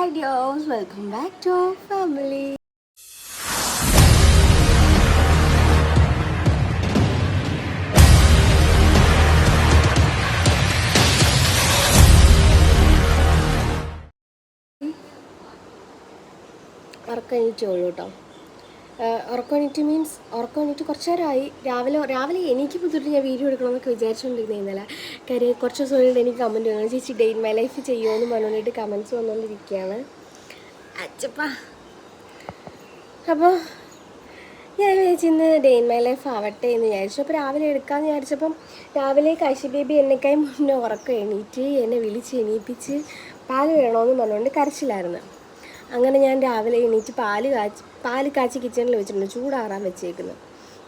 Hi dears, welcome back to our family. ഉറക്കണിച്ചോളൂ കേട്ടോ. ഉറക്കണിറ്റ് means ഉറക്കണിറ്റ് കുറച്ച് നേരമായി. രാവിലെ എനിക്ക് തൊട്ട് ഞാൻ വീഡിയോ എടുക്കണമെന്നൊക്കെ വിചാരിച്ചുകൊണ്ടിരുന്നത് ഇന്നലെ. കാര്യം കുറച്ച് ദിവസം കൊണ്ട് എനിക്ക് കമൻറ്റ് വന്നു, ചേച്ചി ഡേ ഇൻ മൈ ലൈഫ് ചെയ്യുമോ എന്ന് പറഞ്ഞുകൊണ്ടിട്ട് കമൻറ്റ്സ് വന്നുകൊണ്ടിരിക്കുകയാണ്. അച്ചപ്പാ. അപ്പോൾ ഞാൻ വിചാരിച്ചു ഇന്ന് ഡേ ഇൻ മൈ ലൈഫ് ആവട്ടെ എന്ന് വിചാരിച്ചു. അപ്പോൾ രാവിലെ എടുക്കാമെന്ന് വിചാരിച്ചപ്പം രാവിലെ കാശി ബേബി എന്നെക്കായി മുന്നേ ഉറക്കം എണീറ്റ് എന്നെ വിളിച്ച് എണീപ്പിച്ച് പാല് വേണമെന്ന് പറഞ്ഞുകൊണ്ട് കരച്ചിലായിരുന്നു. അങ്ങനെ ഞാൻ രാവിലെ എണീറ്റ് പാല് കാച്ചി കിച്ചണിൽ വെച്ചിട്ടുണ്ട്, ചൂടാറാൻ വെച്ചേക്കുന്നത്.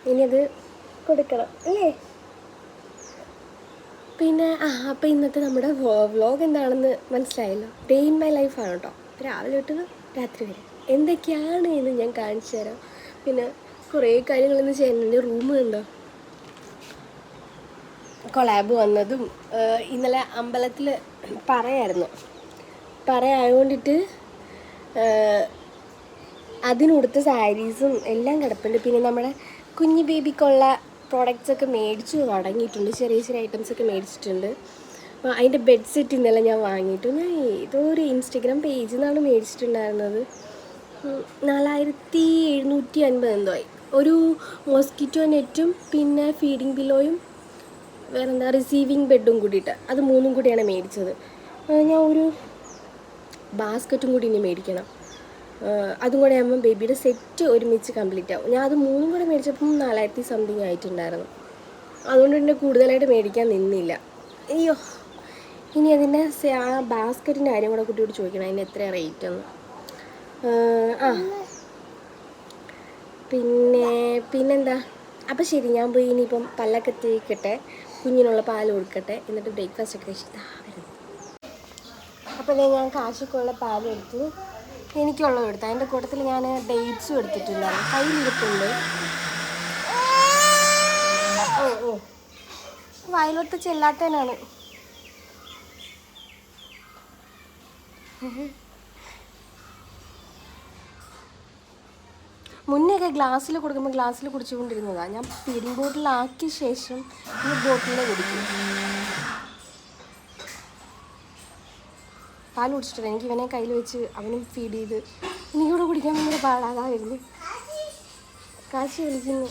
ഇനി അത് കൊടുക്കണം അല്ലേ. പിന്നെ അപ്പോൾ ഇന്നത്തെ നമ്മുടെ വ്ളോഗ് എന്താണെന്ന് മനസ്സിലായല്ലോ. ഡേ ഇൻ മൈ ലൈഫാണ് കേട്ടോ. രാവിലെ തൊട്ട് രാത്രി വരെ എന്തൊക്കെയാണ് എന്ന് ഞാൻ കാണിച്ചു തരാം. പിന്നെ കുറേ കാര്യങ്ങളൊന്നും ചെയ്യുന്നുണ്ട്. റൂം കണ്ടോ, കൊളാബ് വന്നതും ഇന്നലെ അമ്പലത്തിൽ പറയായതുകൊണ്ടിട്ട് അതിനുടുത്ത സാരീസും എല്ലാം കിടപ്പുണ്ട്. പിന്നെ നമ്മുടെ കുഞ്ഞു ബേബിക്കുള്ള പ്രോഡക്റ്റ്സൊക്കെ മേടിച്ചു തുടങ്ങിയിട്ടുണ്ട്, ചെറിയ ചെറിയ ഐറ്റംസൊക്കെ മേടിച്ചിട്ടുണ്ട്. അപ്പോൾ അതിൻ്റെ ബെഡ്സെറ്റ് ഇന്നലെ ഞാൻ വാങ്ങിയിട്ടു. ഞാൻ ഏതോ ഒരു ഇൻസ്റ്റഗ്രാം പേജിൽ നിന്നാണ് മേടിച്ചിട്ടുണ്ടായിരുന്നത്. 4750 എന്തോ ആയി. ഒരു മോസ്കിറ്റോ നെറ്റും പിന്നെ ഫീഡിങ് പില്ലോയും വേറെന്താ റിസീവിങ് ബെഡും കൂടിയിട്ട് അത് 3 കൂടിയാണ് മേടിച്ചത്. ഞാൻ ഒരു ബാസ്ക്കറ്റും കൂടി ഇനി മേടിക്കണം. അതും കൂടെ ആകുമ്പം ബേബിയുടെ സെറ്റ് ഒരുമിച്ച് കംപ്ലീറ്റ് ആവും. ഞാൻ അത് 3 കൂടെ മേടിച്ചപ്പം 4000 സംതിങ് ആയിട്ടുണ്ടായിരുന്നു. അതുകൊണ്ട് തന്നെ കൂടുതലായിട്ട് മേടിക്കാൻ നിന്നില്ല. അയ്യോ, ഇനി അതിൻ്റെ ആ ബാസ്ക്കറ്റിൻ്റെ കാര്യം കൂടെ കുട്ടിയോട് ചോദിക്കണം, അതിന് എത്രയാണ് റേറ്റ് എന്ന്. പിന്നെന്താ. അപ്പം ശരി, ഞാൻ പോയി ഇനിയിപ്പം പല്ലൊക്കെ തേക്കട്ടെ, കുഞ്ഞിനുള്ള പാൽ കൊടുക്കട്ടെ, എന്നിട്ട് ബ്രേക്ക്ഫാസ്റ്റ് ഒക്കെ കഴിച്ചിട്ട് വരുന്നു. അപ്പോൾ ഞാൻ കാശിക്കുള്ള പാലെടുത്തു, എനിക്കുള്ളത് എടുത്തു. അതിൻ്റെ കൂട്ടത്തിൽ ഞാൻ ഡേറ്റ്സും എടുത്തിട്ടുണ്ടായിരുന്നു, കയ്യിലിരിപ്പുണ്ട്. ഓ വയലോട്ട് ചെല്ലാത്തതിനാണ്. മുന്നേയൊക്കെ ഗ്ലാസ്സിൽ കൊടുക്കുമ്പോൾ ഗ്ലാസ്സിൽ കുടിച്ചുകൊണ്ടിരുന്നതാണ്. ഞാൻ ഫീഡിങ് ബോട്ടിലാക്കിയ ശേഷം ഈ ബോട്ടിൽ കുടിക്കും. പാൽ കുടിച്ചിട്ടില്ല. എനിക്ക് ഇവനെ കയ്യിൽ വെച്ച് അവനും ഫീഡ് ചെയ്ത് എനിക്കൂടെ കുടിക്കാൻ ഭയങ്കര പാടാകാമായിരുന്നു. കാശി വിളിക്കുന്നു.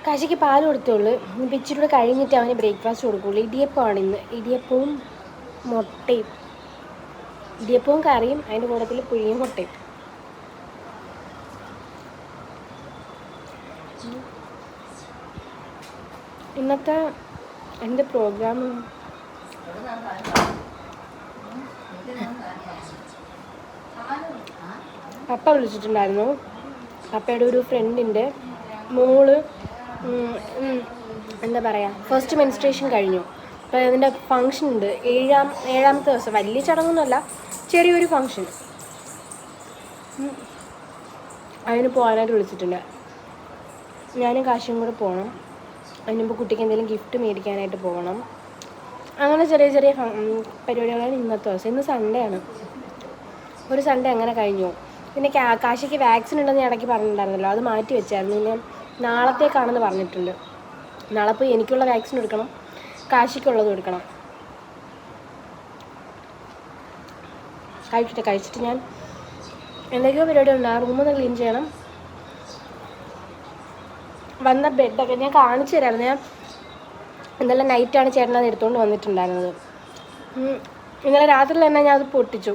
കാശിക്ക് പാൽ കൊടുത്തുള്ളൂ. ഇപ്പം ഇച്ചിരി കഴിഞ്ഞിട്ട് അവന് ബ്രേക്ക്ഫാസ്റ്റ് കൊടുക്കുള്ളൂ. ഇടിയപ്പമാണ് ഇന്ന്. ഇടിയപ്പവും മുട്ടയും, ഇടിയപ്പവും കറിയും അതിൻ്റെ കൂട്ടത്തിൽ പുഴിയും മുട്ടയും. ഇന്നത്തെ എൻ്റെ പ്രോഗ്രാം പപ്പ വിളിച്ചിട്ടുണ്ടായിരുന്നു. പപ്പയുടെ ഒരു ഫ്രണ്ടിൻ്റെ മോള് എന്താ പറയുക, ഫസ്റ്റ് മെൻസ്ട്രേഷൻ കഴിഞ്ഞു. അപ്പോൾ അതിൻ്റെ ഫങ്ഷൻ ഉണ്ട്, ഏഴാമത്തെ ദിവസം. വലിയ ചടങ്ങൊന്നുമല്ല, ചെറിയൊരു ഫങ്ഷൻ. അതിന് പോകാനായിട്ട് വിളിച്ചിട്ടുണ്ട്. ഞാനും കാശിയും കൂടെ പോകണം. അതിന് മുമ്പ് കുട്ടിക്ക് എന്തെങ്കിലും ഗിഫ്റ്റ് മേടിക്കാനായിട്ട് പോകണം. അങ്ങനെ ചെറിയ ചെറിയ പരിപാടികളാണ് ഇന്നത്തെ ദിവസം. ഇന്ന് സൺഡേ ആണ്. ഒരു സൺഡേ അങ്ങനെ കഴിഞ്ഞു. പിന്നെ കാശിക്ക് വാക്സിൻ ഉണ്ടെന്ന് ഇടയ്ക്ക് പറഞ്ഞിട്ടുണ്ടായിരുന്നല്ലോ, അത് മാറ്റി വെച്ചായിരുന്നു. പിന്നെ നാളത്തേക്കാണെന്ന് പറഞ്ഞിട്ടുണ്ട്. നാളെ പോയി എനിക്കുള്ള വാക്സിൻ എടുക്കണം, കാശിക്കുള്ളത് എടുക്കണം. കഴിച്ചിട്ട് ഞാൻ എന്തൊക്കെയോ പരിപാടിയുണ്ട്. ആ റൂമൊന്ന് ക്ലീൻ ചെയ്യണം. വന്ന ബെഡൊക്കെ ഞാൻ കാണിച്ചു തരാമായിരുന്നു. ഞാൻ ഇന്നലെ നൈറ്റാണ് ചേട്ടനത് എടുത്തുകൊണ്ട് വന്നിട്ടുണ്ടായിരുന്നത്. ഇന്നലെ രാത്രി തന്നെ ഞാൻ അത് പൊട്ടിച്ച്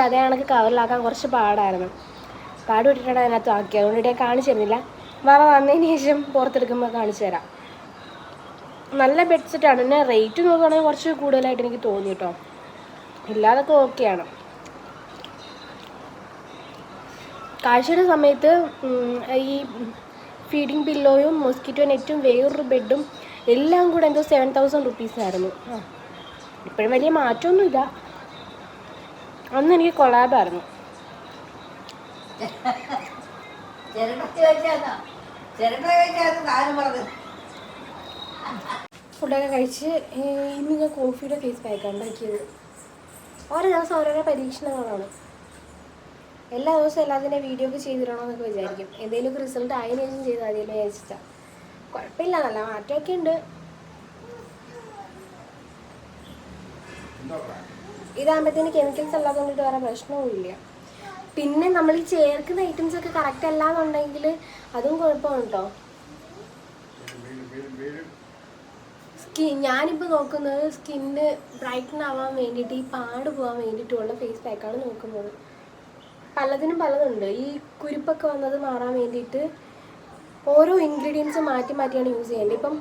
അതേ കണക്ക് കവറിലാക്കാൻ കുറച്ച് പാടായിരുന്നു. വിട്ടിട്ടാണ് അതിനകത്ത് ആക്കിയത്. അതുകൊണ്ടിട്ട് ഞാൻ കാണിച്ചു തരുന്നില്ല. വന്നതിന് ശേഷം പുറത്തെടുക്കുമ്പോൾ കാണിച്ചു തരാം. നല്ല ബെഡ്സെറ്റാണ്. പിന്നെ റേറ്റ് നോക്കുകയാണെങ്കിൽ കുറച്ച് കൂടുതലായിട്ട് എനിക്ക് തോന്നി കേട്ടോ. ഇല്ലാതൊക്കെ ഓക്കെയാണ്. കാഴ്ചയുടെ സമയത്ത് ഈ ഫീഡിങ് പില്ലോയും മോസ്കിറ്റോ നെറ്റും വേറൊരു ബെഡും എല്ലാം കൂടെ എന്തോ 7000 റുപ്പീസായിരുന്നു. ഇപ്പോഴും വലിയ മാറ്റമൊന്നുമില്ല. അന്ന് എനിക്ക് കൊളാബായിരുന്നു. ഫുഡൊക്കെ കഴിച്ച് ഇന്ന് ഞാൻ കോഫിയുടെ ഫേസ് പാക്കാണ് ഉണ്ടാക്കിയത്. ഓരോ ദിവസം ഓരോരോ പരീക്ഷണങ്ങളാണ്. എല്ലാ ദിവസവും എല്ലാത്തിൻ്റെ വീഡിയോ ഒക്കെ ചെയ്തിടണമെന്നൊക്കെ വിചാരിക്കും. എന്തെങ്കിലുമൊക്കെ റിസൾട്ട് ആയതിനു ശേഷം ചെയ്താൽ മതിയെന്ന് വിചാരിച്ചിട്ടാണ്. കുഴപ്പമില്ല, നല്ല മാറ്റമൊക്കെ ഉണ്ട്. ഇതാകുമ്പോഴത്തേന് കെമിക്കൽസ് അല്ലാത്തതുകൊണ്ടിട്ട് വേറെ പ്രശ്നവുമില്ല. പിന്നെ നമ്മൾ ഈ ചേർക്കുന്ന ഐറ്റംസ് ഒക്കെ കറക്റ്റ് അല്ല എന്നുണ്ടെങ്കിൽ അതും കുഴപ്പമാണ് കേട്ടോ. ഞാനിപ്പോൾ നോക്കുന്നത് സ്കിന്ന് ബ്രൈറ്റൻ ആവാൻ വേണ്ടിയിട്ട്, ഈ പാട് പോകാൻ വേണ്ടിയിട്ടുള്ള ഫേസ് പാക്കാണ് നോക്കുന്നത്. പലതിനും പലതുണ്ട്. ഈ കുരുപ്പൊക്കെ വന്നത് മാറാൻ വേണ്ടിയിട്ട് ഓരോ ഇൻഗ്രീഡിയൻസും മാറ്റി മാറ്റിയാണ് യൂസ് ചെയ്യേണ്ടത്. ഇപ്പം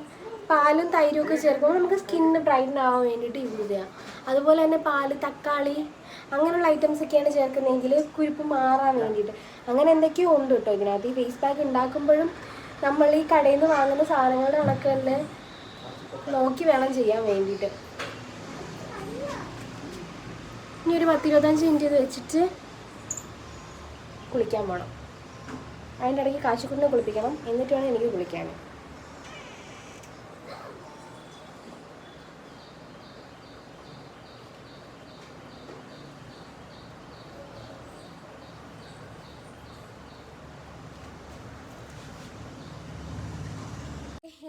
പാലും തൈരും ഒക്കെ ചേർക്കുമ്പോൾ നമുക്ക് സ്കിന്ന് ബ്രൈറ്റൻ ആവാൻ വേണ്ടിയിട്ട് യൂസ് ചെയ്യാം. അതുപോലെ തന്നെ പാല്, തക്കാളി അങ്ങനെയുള്ള ഐറ്റംസ് ഒക്കെയാണ് ചേർക്കുന്നതെങ്കിൽ കുരുപ്പ് മാറാൻ വേണ്ടിയിട്ട്. അങ്ങനെ എന്തൊക്കെയോ ഉണ്ട് കേട്ടോ ഇതിനകത്ത്. ഈ ഫേസ് പാക്ക് ഉണ്ടാക്കുമ്പോഴും നമ്മൾ ഈ കടയിൽ നിന്ന് വാങ്ങുന്ന സാധനങ്ങളുടെ കണക്ക് തന്നെ നോക്കി വേണം ചെയ്യാൻ വേണ്ടിയിട്ട്. ഇനി ഒരു 10-25 മിനിറ്റ് ഇത് വെച്ചിട്ട് കുളിക്കാൻ പോകണം. അതിൻ്റെ ഇടയ്ക്ക് കാശിക്കുട്ടിനെ കുളിപ്പിക്കണം, എന്നിട്ട് വേണം എനിക്ക് കുളിക്കാൻ.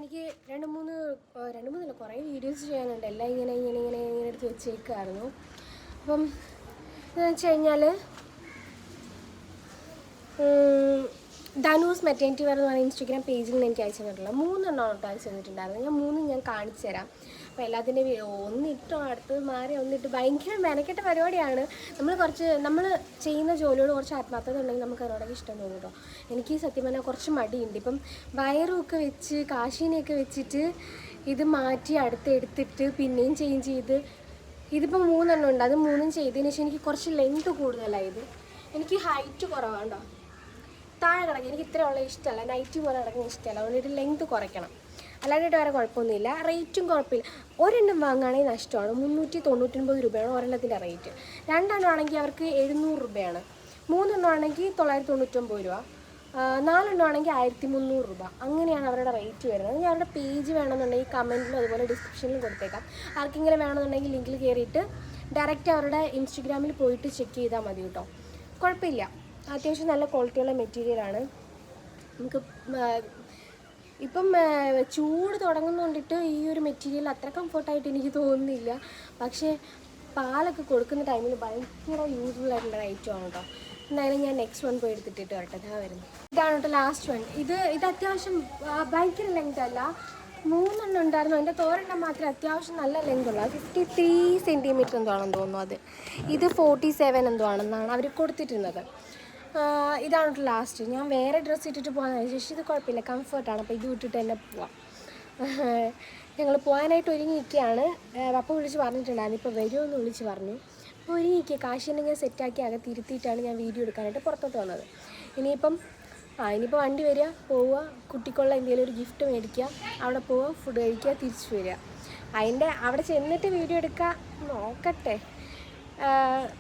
എനിക്ക് രണ്ട് മൂന്നല്ല കുറേ വീഡിയോസ് ചെയ്യാനുണ്ട്. എല്ലാം ഇങ്ങനെ എടുത്ത് വെച്ചേക്കായിരുന്നു. അപ്പം എന്ന് വെച്ച് കഴിഞ്ഞാൽ ധനൂസ് മെറ്റേണിറ്റി വെയർ എന്ന് പറയുന്ന ഇൻസ്റ്റാഗ്രാം പേജിൽ നിന്ന് എനിക്ക് അയച്ചു തന്നിട്ടില്ല. 3 എണ്ണം അയച്ചു തന്നിട്ടുണ്ടായിരുന്നു. ഞാൻ 3 ഞാൻ കാണിച്ചു തരാം. അപ്പോൾ എല്ലാത്തിൻ്റെ ഒന്നിട്ടോ അടുത്തത് മാറി ഒന്നിട്ട് ഭയങ്കര മെനക്കെട്ട പരിപാടിയാണ്. നമ്മൾ ചെയ്യുന്ന ജോലിയോട് കുറച്ച് ആത്മാർത്ഥത ഉണ്ടെങ്കിൽ നമുക്ക് അതിനോടൊക്കെ ഇഷ്ടം തോന്നും കേട്ടോ. എനിക്ക് സത്യം പറഞ്ഞാൽ കുറച്ച് മടിയുണ്ട്. ഇപ്പം വയറുമൊക്കെ വെച്ച് കാശീനെയൊക്കെ വെച്ചിട്ട് ഇത് മാറ്റി അടുത്തെടുത്തിട്ട് പിന്നെയും ചേഞ്ച് ചെയ്ത് ഇതിപ്പോൾ 3 എണ്ണം ഉണ്ട്. അത് 3 ചെയ്തതിന് ശേഷം എനിക്ക് കുറച്ച് ലെങ്ത് കൂടുതലായത്. എനിക്ക് ഹൈറ്റ് കുറവാണ്ടോ, താഴെ കിടക്കും. എനിക്ക് ഇത്രയുള്ള ഇഷ്ടമല്ല, നൈറ്റ് പോലെ കിടക്കുന്ന ഇഷ്ടമല്ല. അതുകൊണ്ട് ലെങ്ത് കുറയ്ക്കണം. അല്ലാണ്ട് വേറെ കുഴപ്പമൊന്നുമില്ല. റേറ്റും കുഴപ്പമില്ല. ഒരെണ്ണം വാങ്ങുകയാണെങ്കിൽ നഷ്ടമാണ്. 399 രൂപയാണ് ഒരെണ്ണത്തിൻ്റെ റേറ്റ്. 2 എണ്ണം ആണെങ്കിൽ അവർക്ക് 700 രൂപയാണ്. 3 എണ്ണം ആണെങ്കിൽ 999 രൂപ. 4 എണ്ണം ആണെങ്കിൽ 1300 രൂപ. അങ്ങനെയാണ് അവരുടെ റേറ്റ് വരുന്നത്. ഞാൻ അവരുടെ പേജ് വേണമെന്നുണ്ടെങ്കിൽ കമൻറ്റിലും അതുപോലെ ഡിസ്ക്രിപ്ഷനിലും കൊടുത്തേക്കാം. ആർക്കെങ്കിലും വേണമെന്നുണ്ടെങ്കിൽ ലിങ്കിൽ കയറിയിട്ട് ഡയറക്റ്റ് അവരുടെ ഇൻസ്റ്റഗ്രാമിൽ പോയിട്ട് ചെക്ക് ചെയ്താൽ മതി കേട്ടോ. കുഴപ്പമില്ല, അത്യാവശ്യം നല്ല ക്വാളിറ്റിയുള്ള മെറ്റീരിയലാണ്. നമുക്ക് ഇപ്പം ചൂട് തുടങ്ങുന്നതുകൊണ്ടിട്ട് ഈ ഒരു മെറ്റീരിയൽ അത്ര കംഫർട്ടായിട്ട് എനിക്ക് തോന്നുന്നില്ല. പക്ഷേ പാലൊക്കെ കൊടുക്കുന്ന ടൈമിൽ ഭയങ്കര യൂസ്ഫുൾ ആയിട്ടുള്ള ഐറ്റമാണ് കേട്ടോ. എന്തായാലും ഞാൻ നെക്സ്റ്റ് വൺ പോയി എടുത്തിട്ട് വരട്ടെ. ഇതാ വരുന്നു. ഇതാണ് കേട്ടോ ലാസ്റ്റ് വൺ. ഇത് അത്യാവശ്യം ഭയങ്കര ലെങ്ത് അല്ല. 3 എണ്ണം ഉണ്ടായിരുന്നു. അതിൻ്റെ തോരെണ്ണം മാത്രമേ അത്യാവശ്യം നല്ല ലെങ്ത് ഉള്ളൂ. 53 സെൻറ്റിമീറ്റർ എന്തോ ആണെന്ന് തോന്നുന്നു. ഇത് 47 എന്തോ ആണെന്നാണ് അവർ കൊടുത്തിട്ടുള്ളത്. ഇതാണ് ലാസ്റ്റ്. ഞാൻ വേറെ ഡ്രസ്സ് ഇട്ടിട്ട് പോകാമെന്ന് വിചാരിച്ചു. ഇത് കുഴപ്പമില്ല, കംഫർട്ടാണ്. അപ്പോൾ ഇത് ഇട്ടിട്ട് തന്നെ പോവാം. ഞങ്ങൾ പോകാനായിട്ട് ഒരുങ്ങിയിരിക്കുകയാണ്. പപ്പ വിളിച്ച് പറഞ്ഞിട്ടുണ്ടായിരുന്നു ഇപ്പോൾ വരുമെന്ന് വിളിച്ച് പറഞ്ഞു. അപ്പോൾ ഒരുങ്ങിയിരിക്കുക. കാശിനെ ഞാൻ സെറ്റാക്കി അകത്തിരുത്തിയിട്ടാണ് ഞാൻ വീഡിയോ എടുക്കാനായിട്ട് പുറത്തോട്ട് വന്നത്. ഇനിയിപ്പോൾ വണ്ടി വരിക, പോവുക, കുട്ടിക്കുള്ള എന്തെങ്കിലും ഒരു ഗിഫ്റ്റ് മേടിക്കുക, അവിടെ പോവുക, ഫുഡ് കഴിക്കുക, തിരിച്ചു വരിക. അവിടെ ചെന്നിട്ട് വീഡിയോ എടുക്കുക നോക്കട്ടെ.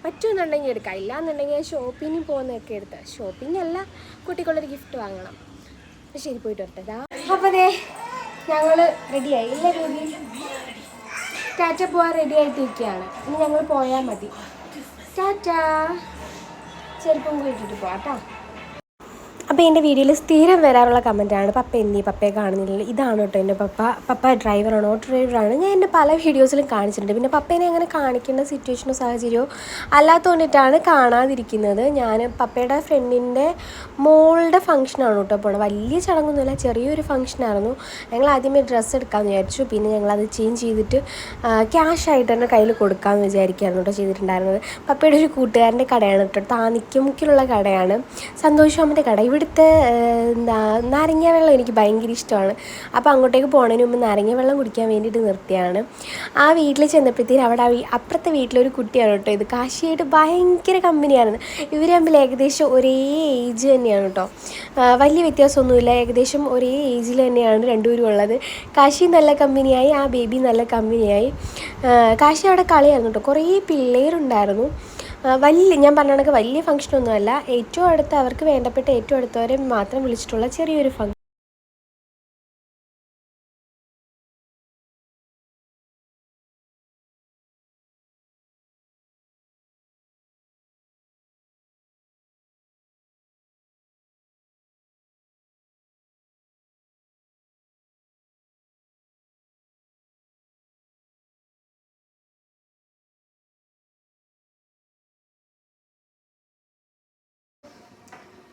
പറ്റുമെന്നുണ്ടെങ്കിൽ എടുക്കാം, ഇല്ലയെന്നുണ്ടെങ്കിൽ ഷോപ്പിങ്ങിന് പോകുന്നതൊക്കെ എടുത്താൽ. ഷോപ്പിംഗ് അല്ല, കുട്ടിക്കുള്ളൊരു ഗിഫ്റ്റ് വാങ്ങണം. അപ്പോൾ ശരി, പോയിട്ട് വരട്ടെ. അപ്പോൾ അതെ ഞങ്ങൾ റെഡിയായി. ഇല്ല ബേബി, ടാറ്റ പോകാൻ റെഡി ആയിട്ടിരിക്കുകയാണ്. ഇനി ഞങ്ങൾ പോയാൽ മതി. ടാറ്റ. ചെരുപ്പം കൂടി ഇട്ടിട്ട് പോകാം കേട്ടോ. അപ്പോൾ എൻ്റെ വീഡിയോയിൽ സ്ഥിരം വരാറുള്ള കമൻറ്റാണ്, പപ്പയെ കാണുന്നില്ല. ഇതാണ് കേട്ടോ എൻ്റെ പപ്പ ഡ്രൈവറാണ്, ഓട്ടോ ഡ്രൈവറാണ്. ഞാൻ എൻ്റെ പല വീഡിയോസിലും കാണിച്ചിട്ടുണ്ട്. പിന്നെ പപ്പേനെ അങ്ങനെ കാണിക്കേണ്ട സിറ്റുവേഷനോ സാഹചര്യമോ അല്ലാത്തതുകൊണ്ടിട്ടാണ് കാണാതിരിക്കുന്നത്. ഞാൻ പപ്പയുടെ ഫ്രണ്ടിൻ്റെ മോളുടെ ഫംഗ്ഷനാണ് കേട്ടോ പോണത്. വലിയ ചടങ്ങൊന്നുമില്ല, ചെറിയൊരു ഫംഗ്ഷനായിരുന്നു. ഞങ്ങൾ ആദ്യമേ ഡ്രസ്സ് എടുക്കാമെന്ന് വിചാരിച്ചു. പിന്നെ ഞങ്ങളത് ചേഞ്ച് ചെയ്തിട്ട് ക്യാഷായിട്ട് തന്നെ കയ്യിൽ കൊടുക്കാമെന്ന് വിചാരിക്കുകയായിരുന്നു കേട്ടോ ചെയ്തിട്ടുണ്ടായിരുന്നത്. പപ്പയുടെ ഒരു കൂട്ടുകാരൻ്റെ കടയാണ് കേട്ടോ, താനിക്കമുക്കിലുള്ള കടയാണ്, സന്തോഷാമൻ്റെ കട. ഇവിടുത്തെ നാരങ്ങ വെള്ളം എനിക്ക് ഭയങ്കര ഇഷ്ടമാണ്. അപ്പോൾ അങ്ങോട്ടേക്ക് പോകുന്നതിന് മുമ്പ് നാരങ്ങ വെള്ളം കുടിക്കാൻ വേണ്ടിയിട്ട് നിർത്തിയാണ്. ആ വീട്ടിൽ ചെന്നപ്പോഴത്തേക്കും അവിടെ അപ്പുറത്തെ വീട്ടിലൊരു കുട്ടിയാണ് കേട്ടോ ഇത്. കാശിയായിട്ട് ഭയങ്കര കമ്പനിയായിരുന്നു. ഇവർ തമ്മിൽ ഏകദേശം ഒരേ ഏജ് തന്നെയാണ് കേട്ടോ, വലിയ വ്യത്യാസമൊന്നുമില്ല. ഏകദേശം ഒരേ ഏജിൽ തന്നെയാണ് രണ്ടുപേരും ഉള്ളത്. കാശി നല്ല കമ്പനിയായി, ആ ബേബി നല്ല കമ്പനിയായി. കാശി അവിടെ കളിയായിരുന്നു കേട്ടോ. കുറേ പിള്ളേരുണ്ടായിരുന്നു. ഞാൻ പറഞ്ഞ കണക്ക് വലിയ ഫംഗ്ഷനൊന്നുമല്ല, ഏറ്റവും അടുത്ത് അവർക്ക് വേണ്ടപ്പെട്ട ഏറ്റവും അടുത്തവരെ മാത്രം വിളിച്ചിട്ടുള്ള ചെറിയൊരു ഫംഗ്ഷൻ.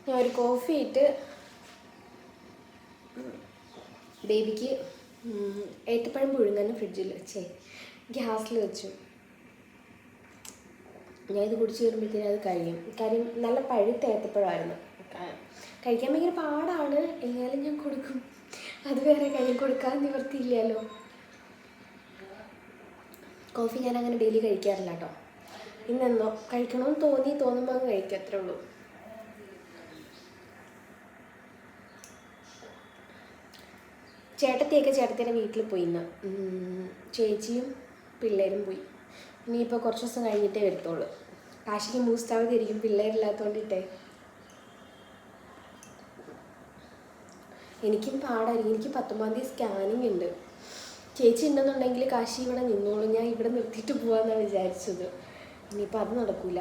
ഞാൻ ഒരു കോഫി ഇട്ട് ബേബിക്ക് ഏത്തപ്പഴം പുഴുങ്ങാനും ഫ്രിഡ്ജിൽ ഗ്യാസിൽ വെച്ചു. ഞാൻ ഇത് കുടിച്ച് വരുമ്പോഴത്തേനും അത് കഴിയും. കാര്യം നല്ല പഴുത്ത ഏത്തപ്പഴമായിരുന്നു. കഴിക്കാൻ ഭയങ്കര പാടാണ്, എങ്ങനെയാലും ഞാൻ കൊടുക്കും. അത് വേറെ കാര്യം, കൊടുക്കാൻ നിവർത്തിയില്ലല്ലോ. കോഫി ഞാൻ അങ്ങനെ ഡെയിലി കഴിക്കാറില്ല കേട്ടോ. ഇന്നെന്നോ കഴിക്കണമെന്ന് തോന്നുമ്പോൾ അങ്ങ് കഴിക്കും, അത്രേ ഉള്ളൂ. ചേട്ടത്തിയുടെ വീട്ടിൽ പോയി ഇന്ന്. ചേച്ചിയും പിള്ളേരും പോയി. ഇനിയിപ്പോൾ കുറച്ച് ദിവസം കഴിഞ്ഞിട്ടേ വരത്തുള്ളൂ. കാശിക്ക് മൂസ്റ്റാവതിരിക്കും പിള്ളേരില്ലാത്തതുകൊണ്ടിട്ടേ. എനിക്കും പാടായിരിക്കും. എനിക്ക് 19 തീയതി സ്കാനിങ് ഉണ്ട്. ചേച്ചി ഉണ്ടെന്നുണ്ടെങ്കിൽ കാശി ഇവിടെ നിന്നോളൂ, ഞാൻ ഇവിടെ നിർത്തിയിട്ട് പോകാമെന്നാണ് വിചാരിച്ചത്. ഇനിയിപ്പോൾ അത് നടക്കില്ല.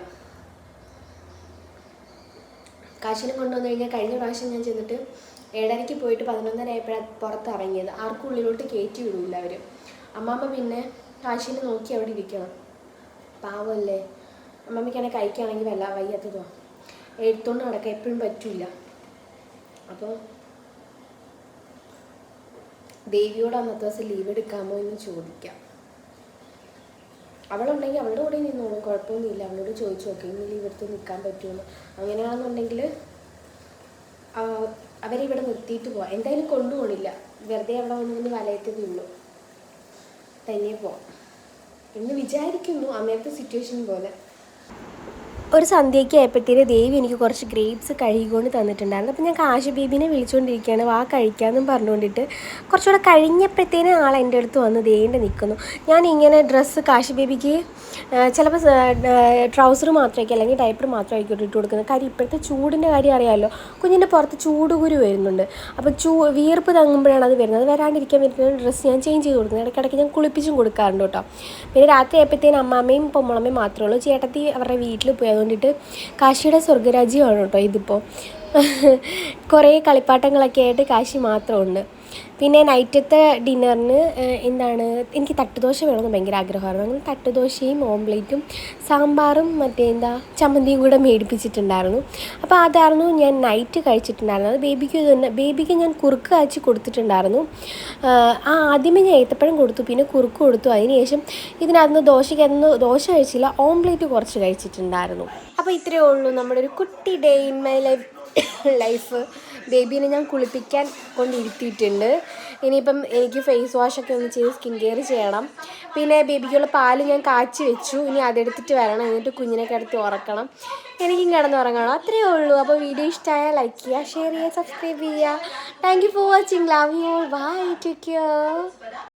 കാശിനെ കൊണ്ടുവന്നു കഴിഞ്ഞാൽ കഴിഞ്ഞ പ്രാവശ്യം ഞാൻ ചെന്നിട്ട് 7:30 പോയിട്ട് 11:30 ആയപ്പോഴാണ് പുറത്തിറങ്ങിയത്. ആർക്കും ഉള്ളിലോട്ട് കയറ്റി വിടൂല അവർ. അമ്മാമ്മ പിന്നെ കാശിനെ നോക്കി അവിടെ ഇരിക്കണം. പാവമല്ലേ. അമ്മമ്മയ്ക്കാണെങ്കിൽ കഴിക്കുകയാണെങ്കിൽ വയ്യാത്തതോ എടുത്തോണ്ട് നടക്കാൻ എപ്പോഴും പറ്റില്ല. അപ്പോൾ ദേവിയോട് അന്നത്തെ ദിവസം ലീവ് എടുക്കാമോ എന്ന് ചോദിക്കാം. അവളുണ്ടെങ്കിൽ അവളുടെ കൂടെ നിന്നോളും, കുഴപ്പമൊന്നുമില്ല. അവളോട് ചോദിച്ചു നോക്കി ഇന്ന് ലീവ് എടുത്ത് നിൽക്കാൻ പറ്റുമെന്ന്. അങ്ങനെയാണെന്നുണ്ടെങ്കിൽ അവരിവിടെ നിർത്തിയിട്ട് പോവാം. എന്തായാലും കൊണ്ടുപോകണില്ല, വെറുതെ അവിടെ വന്നു വലയത്തതേ ഉള്ളൂ. തന്നെ പോവാം എന്ന് വിചാരിക്കുന്നു, അന്നേരത്തെ സിറ്റുവേഷൻ പോലെ. ഒരു സന്ധ്യയ്ക്ക് ആയപ്പോഴത്തേന് ദേവി എനിക്ക് കുറച്ച് ഗ്രേപ്സ് കഴുകിക്കൊണ്ട് തന്നിട്ടുണ്ടായിരുന്നു. അപ്പോൾ ഞാൻ കാശി ബേബിനെ വിളിച്ചുകൊണ്ടിരിക്കുകയാണ്, വാ കഴിക്കാമെന്നും പറഞ്ഞുകൊണ്ടിട്ട്. കുറച്ചുകൂടെ കഴിഞ്ഞപ്പോഴത്തേനും ആൾ എൻ്റെ അടുത്ത് വന്ന് ദേണ്ട് നിൽക്കുന്നു. ഞാൻ ഇങ്ങനെ ഡ്രസ്സ് കാശി ബേബിക്ക് ചിലപ്പോൾ ട്രൗസർ മാത്രമായിരിക്കും അല്ലെങ്കിൽ ഡയപ്പർ മാത്രമായിരിക്കും ഇട്ട് കൊടുക്കുന്നത്. കാര്യം ഇപ്പോഴത്തെ ചൂടിൻ്റെ കാര്യം അറിയാമല്ലോ, കുഞ്ഞിൻ്റെ പുറത്ത് ചൂടുകുരു വരുന്നുണ്ട്. അപ്പോൾ വിയർപ്പ് തങ്ങുമ്പോഴാണ് അത് വരുന്നത്. അത് വരാണ്ടിരിക്കാൻ പറ്റുന്ന ഡ്രസ്സ് ഞാൻ ചേഞ്ച് ചെയ്ത് കൊടുക്കുന്നത്. ഇടയ്ക്കിടയ്ക്ക് ഞാൻ കുളിപ്പിച്ചും കൊടുക്കാറുണ്ട് കേട്ടോ. പിന്നെ രാത്രി ആയപ്പോഴത്തേനും അമ്മാമ്മയും പൊമ്മളമ്മയും മാത്രമേ ഉള്ളൂ. ചേട്ടത്തി അവരുടെ വീട്ടിൽ പോയി. അതുകൊണ്ടിട്ട് കാശിയുടെ സ്വർഗ്ഗരാജ്യമാണ് കേട്ടോ ഇതിപ്പോൾ. കുറേ കളിപ്പാട്ടങ്ങളൊക്കെ ആയിട്ട് കാശി മാത്രമുണ്ട്. പിന്നെ നൈറ്റത്തെ ഡിന്നറിന് എന്താണ്, എനിക്ക് തട്ടുദോശ വേണമെന്ന് ഭയങ്കര ആഗ്രഹമായിരുന്നു. അങ്ങനെ തട്ടുദോശയും ഓംപ്ലേറ്റും സാമ്പാറും ചമ്മന്തിയും കൂടെ മേടിപ്പിച്ചിട്ടുണ്ടായിരുന്നു. അപ്പോൾ അതായിരുന്നു ഞാൻ നൈറ്റ് കഴിച്ചിട്ടുണ്ടായിരുന്നത്. ബേബിക്ക് ഞാൻ കുറുക്ക് കാച്ചി കൊടുത്തിട്ടുണ്ടായിരുന്നു. ആദ്യമേ ഞാൻ ഏത്തപ്പഴം കൊടുത്തു, പിന്നെ കുറുക്ക് കൊടുത്തു. അതിനുശേഷം ഇതിനകത്ത് ദോശ കഴിച്ചില്ല, ഓംപ്ലേറ്റ് കുറച്ച് കഴിച്ചിട്ടുണ്ടായിരുന്നു. അപ്പോൾ ഇത്രയേ ഉള്ളൂ നമ്മുടെ ഒരു കുട്ടി ഡേ ഇൻ മൈ ലൈഫ്. ബേബീനെ ഞാൻ കുളിപ്പിക്കാൻ കൊണ്ടിരുത്തിയിട്ടുണ്ട്. ഇനിയിപ്പം എനിക്ക് ഫേസ് വാഷൊക്കെ ഒന്ന് ചെയ്ത് സ്കിൻ കെയർ ചെയ്യണം. പിന്നെ ബേബിക്കുള്ള പാല് ഞാൻ കാച്ചി വെച്ചു, ഇനി അതെടുത്തിട്ട് വരണം. എന്നിട്ട് കുഞ്ഞിനെ കിടത്തി ഉറക്കണം, എനിക്കും കിടന്നുറങ്ങണം. അത്രയേ ഉള്ളൂ. അപ്പോൾ വീഡിയോ ഇഷ്ടമായാൽ ലൈക്ക് ചെയ്യുക, ഷെയർ ചെയ്യുക, സബ്സ്ക്രൈബ് ചെയ്യുക. Thank you for watching. Love you. Bye. Take care.